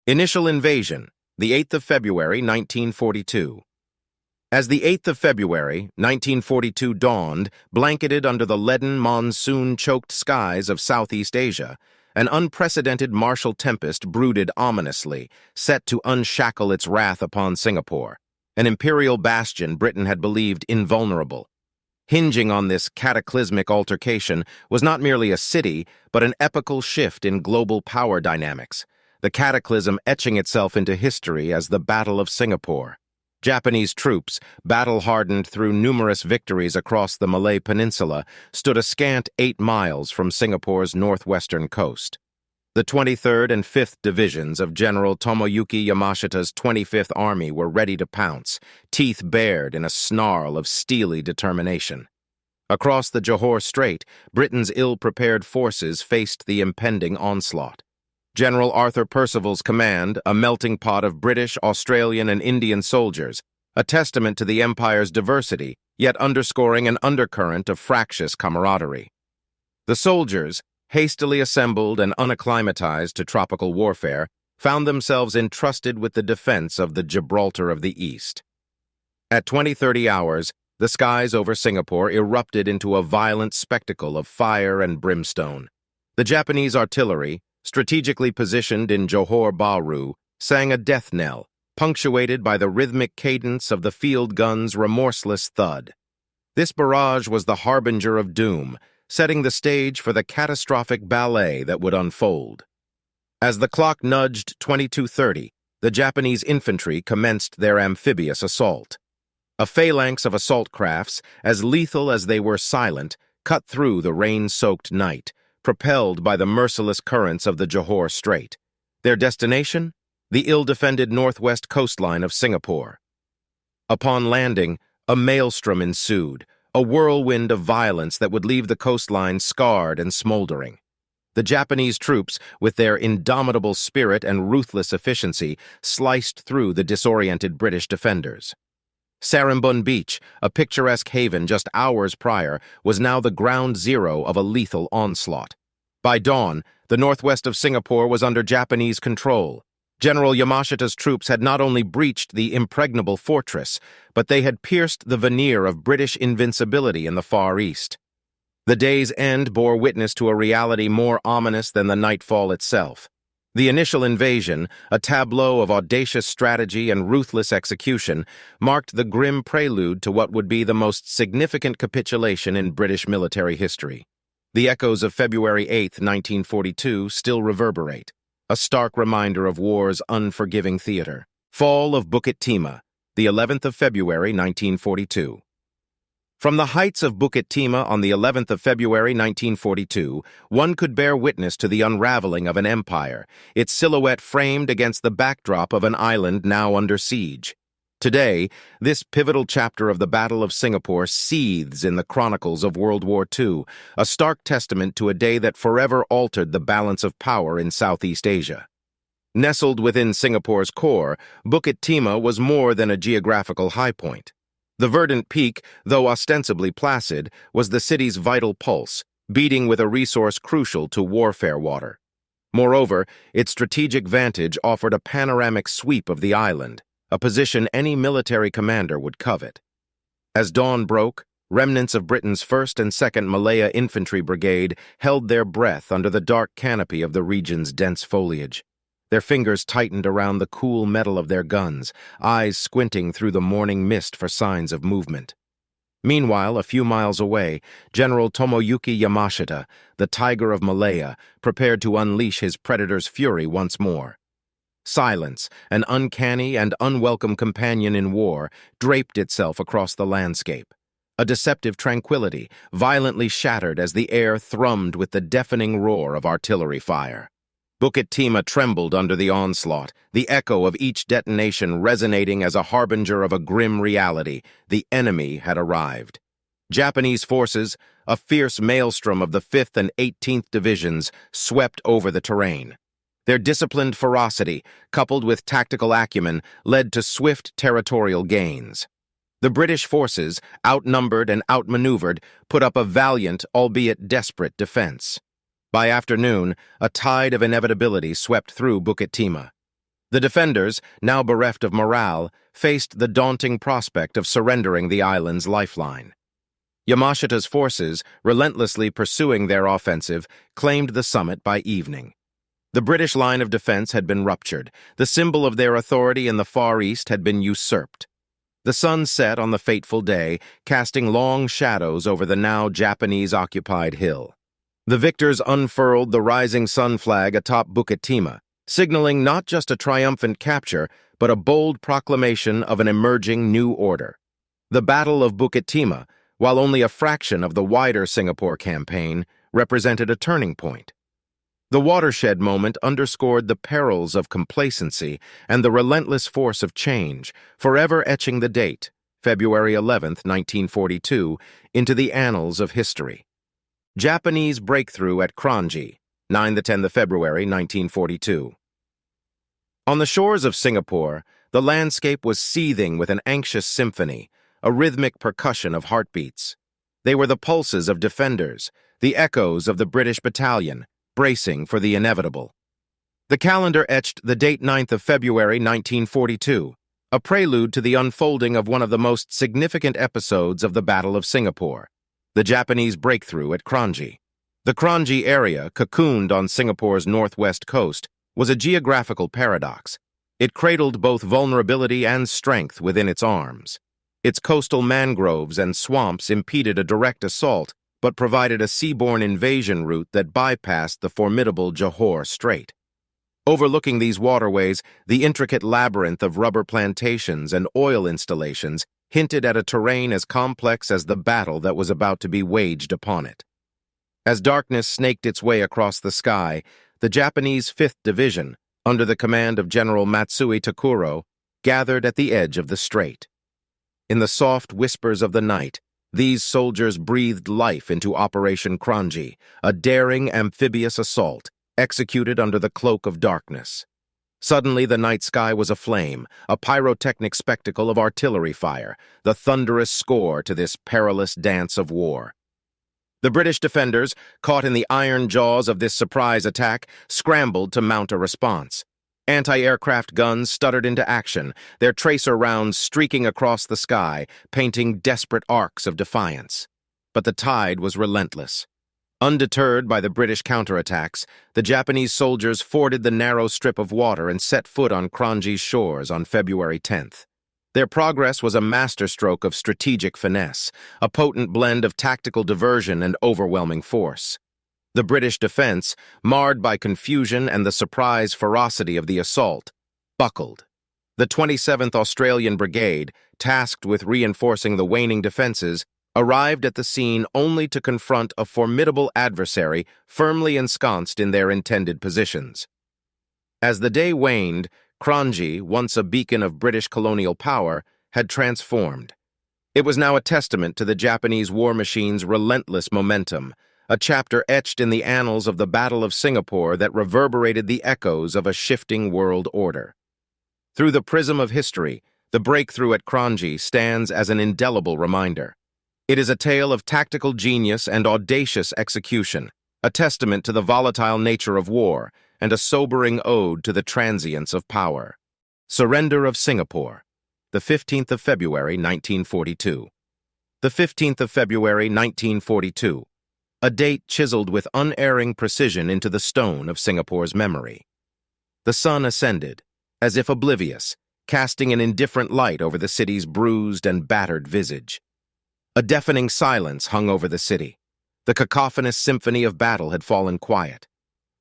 Initial invasion, the 8th of February, 1942. As the 8th of February, 1942 dawned, blanketed under the leaden, monsoon-choked skies of Southeast Asia, an unprecedented martial tempest brooded ominously, set to unshackle its wrath upon Singapore, an imperial bastion Britain had believed invulnerable. Hinging on this cataclysmic altercation was not merely a city, but an epochal shift in global power dynamics, the cataclysm etching itself into history as the Battle of Singapore. Japanese troops, battle-hardened through numerous victories across the Malay Peninsula, stood a scant 8 miles from Singapore's northwestern coast. The 23rd and 5th Divisions of General Tomoyuki Yamashita's 25th Army were ready to pounce, teeth bared in a snarl of steely determination. Across the Johor Strait, Britain's ill-prepared forces faced the impending onslaught. General Arthur Percival's command, a melting pot of British, Australian, and Indian soldiers, a testament to the Empire's diversity, yet underscoring an undercurrent of fractious camaraderie. The soldiers, hastily assembled and unacclimatized to tropical warfare, found themselves entrusted with the defense of the Gibraltar of the East. At 20:30 hours, the skies over Singapore erupted into a violent spectacle of fire and brimstone. The Japanese artillery, strategically positioned in Johor Bahru, sang a death knell, punctuated by the rhythmic cadence of the field gun's remorseless thud. This barrage was the harbinger of doom, setting the stage for the catastrophic ballet that would unfold. As the clock nudged 22:30, the Japanese infantry commenced their amphibious assault. A phalanx of assault crafts, as lethal as they were silent, cut through the rain-soaked night, propelled by the merciless currents of the Johor Strait. Their destination? The ill-defended northwest coastline of Singapore. Upon landing, a maelstrom ensued, a whirlwind of violence that would leave the coastline scarred and smoldering. The Japanese troops, with their indomitable spirit and ruthless efficiency, sliced through the disoriented British defenders. Sarimbun Beach, a picturesque haven just hours prior, was now the ground zero of a lethal onslaught. By dawn, the northwest of Singapore was under Japanese control. General Yamashita's troops had not only breached the impregnable fortress, but they had pierced the veneer of British invincibility in the Far East. The day's end bore witness to a reality more ominous than the nightfall itself. The initial invasion, a tableau of audacious strategy and ruthless execution, marked the grim prelude to what would be the most significant capitulation in British military history. The echoes of February 8, 1942, still reverberate, a stark reminder of war's unforgiving theater. Fall of Bukit Timah, the 11th of February, 1942. From the heights of Bukit Timah on the 11th of February 1942, one could bear witness to the unraveling of an empire, its silhouette framed against the backdrop of an island now under siege. Today, this pivotal chapter of the Battle of Singapore seethes in the chronicles of World War II, a stark testament to a day that forever altered the balance of power in Southeast Asia. Nestled within Singapore's core, Bukit Timah was more than a geographical high point. The verdant peak, though ostensibly placid, was the city's vital pulse, beating with a resource crucial to warfare water. Moreover, its strategic vantage offered a panoramic sweep of the island, a position any military commander would covet. As dawn broke, remnants of Britain's 1st and 2nd Malaya Infantry Brigade held their breath under the dark canopy of the region's dense foliage. Their fingers tightened around the cool metal of their guns, eyes squinting through the morning mist for signs of movement. Meanwhile, a few miles away, General Tomoyuki Yamashita, the Tiger of Malaya, prepared to unleash his predator's fury once more. Silence, an uncanny and unwelcome companion in war, draped itself across the landscape. A deceptive tranquility, violently shattered as the air thrummed with the deafening roar of artillery fire. Bukit Timah trembled under the onslaught, the echo of each detonation resonating as a harbinger of a grim reality. The enemy had arrived. Japanese forces, a fierce maelstrom of the 5th and 18th Divisions, swept over the terrain. Their disciplined ferocity, coupled with tactical acumen, led to swift territorial gains. The British forces, outnumbered and outmaneuvered, put up a valiant, albeit desperate, defense. By afternoon, a tide of inevitability swept through Bukit Timah. The defenders, now bereft of morale, faced the daunting prospect of surrendering the island's lifeline. Yamashita's forces, relentlessly pursuing their offensive, claimed the summit by evening. The British line of defense had been ruptured. The symbol of their authority in the Far East had been usurped. The sun set on the fateful day, casting long shadows over the now Japanese-occupied hill. The victors unfurled the rising sun flag atop Bukit Timah, signaling not just a triumphant capture, but a bold proclamation of an emerging new order. The Battle of Bukit Timah, while only a fraction of the wider Singapore campaign, represented a turning point. The watershed moment underscored the perils of complacency and the relentless force of change, forever etching the date, February 11, 1942, into the annals of history. Japanese breakthrough at Kranji, 9–10 February 1942. On the shores of Singapore, the landscape was seething with an anxious symphony, a rhythmic percussion of heartbeats. They were the pulses of defenders, the echoes of the British battalion, bracing for the inevitable. The calendar etched the date 9th February 1942, a prelude to the unfolding of one of the most significant episodes of the Battle of Singapore, the Japanese breakthrough at Kranji. The Kranji area, cocooned on Singapore's northwest coast, was a geographical paradox. It cradled both vulnerability and strength within its arms. Its coastal mangroves and swamps impeded a direct assault, but provided a seaborne invasion route that bypassed the formidable Johor Strait. Overlooking these waterways, the intricate labyrinth of rubber plantations and oil installations hinted at a terrain as complex as the battle that was about to be waged upon it. As darkness snaked its way across the sky, the Japanese 5th Division, under the command of General Matsui Takuro, gathered at the edge of the strait. In the soft whispers of the night, these soldiers breathed life into Operation Kranji, a daring amphibious assault executed under the cloak of darkness. Suddenly, the night sky was aflame, a pyrotechnic spectacle of artillery fire, the thunderous score to this perilous dance of war. The British defenders, caught in the iron jaws of this surprise attack, scrambled to mount a response. Anti-aircraft guns stuttered into action, their tracer rounds streaking across the sky, painting desperate arcs of defiance. But the tide was relentless. Undeterred by the British counterattacks, the Japanese soldiers forded the narrow strip of water and set foot on Kranji's shores on February 10th. Their progress was a masterstroke of strategic finesse, a potent blend of tactical diversion and overwhelming force. The British defense, marred by confusion and the surprise ferocity of the assault, buckled. The 27th Australian Brigade, tasked with reinforcing the waning defenses, arrived at the scene only to confront a formidable adversary firmly ensconced in their intended positions. As the day waned, Kranji, once a beacon of British colonial power, had transformed. It was now a testament to the Japanese war machine's relentless momentum, a chapter etched in the annals of the Battle of Singapore that reverberated the echoes of a shifting world order. Through the prism of history, the breakthrough at Kranji stands as an indelible reminder. It is a tale of tactical genius and audacious execution, a testament to the volatile nature of war, and a sobering ode to the transience of power. Surrender of Singapore, the 15th of February, 1942. The 15th of February, 1942. A date chiseled with unerring precision into the stone of Singapore's memory. The sun ascended, as if oblivious, casting an indifferent light over the city's bruised and battered visage. A deafening silence hung over the city. The cacophonous symphony of battle had fallen quiet.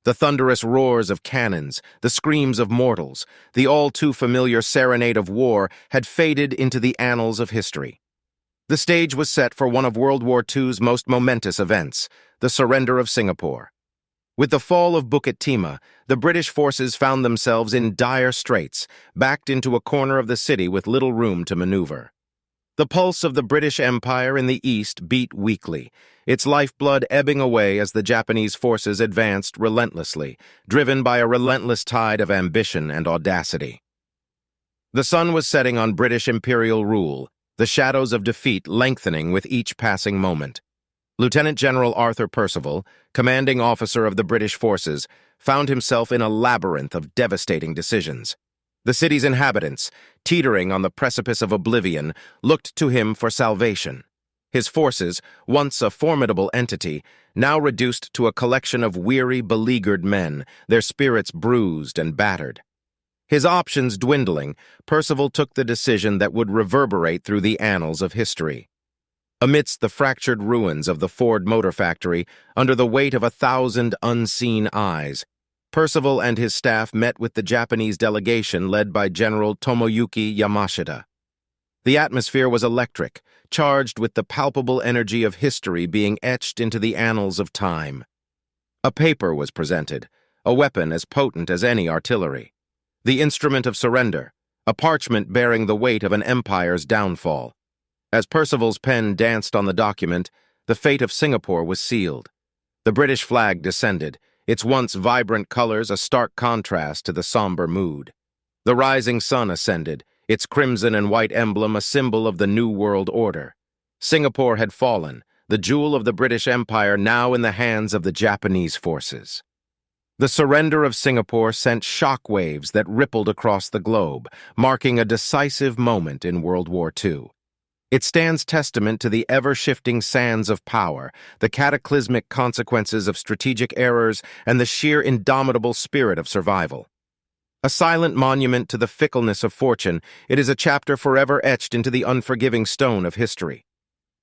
The thunderous roars of cannons, the screams of mortals, the all-too-familiar serenade of war had faded into the annals of history. The stage was set for one of World War II's most momentous events, the surrender of Singapore. With the fall of Bukit Timah, the British forces found themselves in dire straits, backed into a corner of the city with little room to maneuver. The pulse of the British Empire in the east beat weakly, its lifeblood ebbing away as the Japanese forces advanced relentlessly, driven by a relentless tide of ambition and audacity. The sun was setting on British imperial rule, the shadows of defeat lengthening with each passing moment. Lieutenant General Arthur Percival, commanding officer of the British forces, found himself in a labyrinth of devastating decisions. The city's inhabitants, teetering on the precipice of oblivion, looked to him for salvation. His forces, once a formidable entity, now reduced to a collection of weary, beleaguered men, their spirits bruised and battered. His options dwindling, Percival took the decision that would reverberate through the annals of history. Amidst the fractured ruins of the Ford Motor Factory, under the weight of 1,000 unseen eyes, Percival and his staff met with the Japanese delegation led by General Tomoyuki Yamashita. The atmosphere was electric, charged with the palpable energy of history being etched into the annals of time. A paper was presented, a weapon as potent as any artillery. The instrument of surrender, a parchment bearing the weight of an empire's downfall. As Percival's pen danced on the document, the fate of Singapore was sealed. The British flag descended, its once vibrant colors a stark contrast to the somber mood. The rising sun ascended, its crimson and white emblem a symbol of the New World Order. Singapore had fallen, the jewel of the British Empire now in the hands of the Japanese forces. The surrender of Singapore sent shock waves that rippled across the globe, marking a decisive moment in World War II. It stands testament to the ever-shifting sands of power, the cataclysmic consequences of strategic errors, and the sheer indomitable spirit of survival. A silent monument to the fickleness of fortune, it is a chapter forever etched into the unforgiving stone of history.